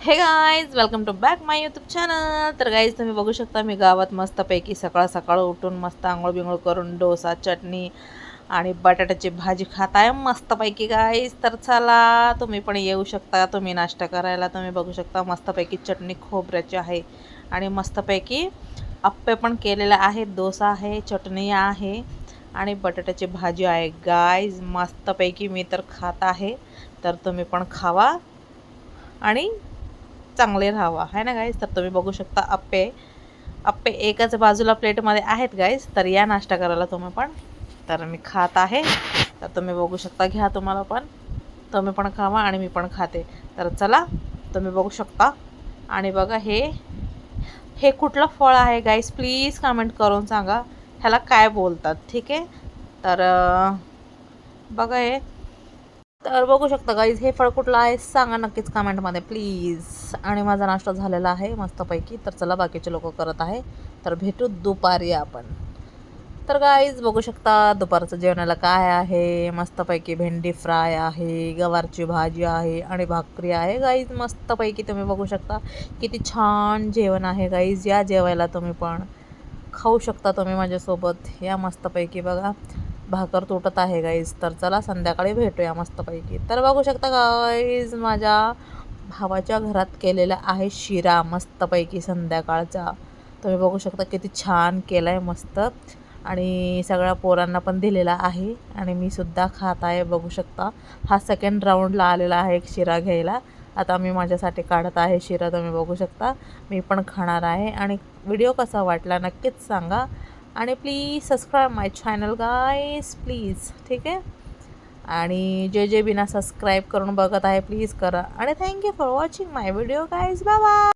हे guys welcome to back my YouTube channel. तर guys तुम्ही बघू शकता मी गावात मस्तपैकी सकाळ सकाळ उठून मस्त आंघोळ बिंघोळ करून डोसा चटणी आणि बटाट्याची भाजी खात आहे मस्तपैकी गाईज. तर चला तुम्ही पण येऊ शकता तुम्ही नाश्ता करायला. तुम्ही बघू शकता मस्तपैकी चटणी खोबऱ्याची आहे आणि मस्तपैकी आप्पे पण केलेले आहेत, डोसा आहे, चटणी आहे आणि बटाट्याची भाजी आहे गाईज. मस्तपैकी मी तर खात आहे, तर तुम्ही पण खावा आणि चांगले राहावा आहे ना गाईज. तर तुम्ही बघू शकता आप्पे आप्पे एकाच बाजूला प्लेटमध्ये आहेत गाईज. तर या नाश्ता करायला तुम्ही पण. तर मी खात आहे, तर तुम्ही बघू शकता. घ्या तुम्हाला पण, तुम्ही पण खावा आणि मी पण खाते. तर चला तुम्ही बघू शकता. आणि बघा हे हे कुठलं फळ आहे गाईज, प्लीज कमेंट करून सांगा ह्याला काय बोलतात, ठीक आहे. तर बघा हे, तर बघू शकता गाईज हे फळ कुठलं आहे सांगा नक्कीच कमेंटमध्ये प्लीज. आणि माझा नाश्ता झालेला आहे मस्तपैकी. तर चला बाकीचे लोक करत आहे, तर भेटू दुपारी आपण. तर गाईज बघू शकता दुपारचं जेवणाला काय आहे. मस्तपैकी भेंडी फ्राय आहे, गवारची भाजी आहे आणि भाकरी आहे गाईज. मस्तपैकी तुम्ही बघू शकता किती छान जेवण आहे गाईज. या जेवायला तुम्ही पण खाऊ शकता तुम्ही माझ्यासोबत. या मस्तपैकी बघा भाकर तुटत आहे गाईज. तर चला संध्याकाळी भेटूया मस्तपैकी. तर बघू शकता गाईज माझ्या भावाच्या घरात केलेला आहे शिरा मस्तपैकी संध्याकाळचा. तुम्ही बघू शकता किती छान केला आहे मस्त. आणि सगळ्या पोरांना पण दिलेला आहे आणि मी सुद्धा खात आहे. बघू शकता हा सेकंड राऊंडला आलेला आहे एक शिरा घ्यायला. आता मी माझ्यासाठी काढत आहे शिरा. तुम्ही बघू शकता मी पण खाणार आहे. आणि व्हिडिओ कसा वाटला नक्कीच सांगा. आणि please subscribe my channel guys please, ठीक आहे. आणि जे बिना सबस्क्राईब करून बघत आहे प्लीज करा. आणि thank you for watching my video guys. Bye bye.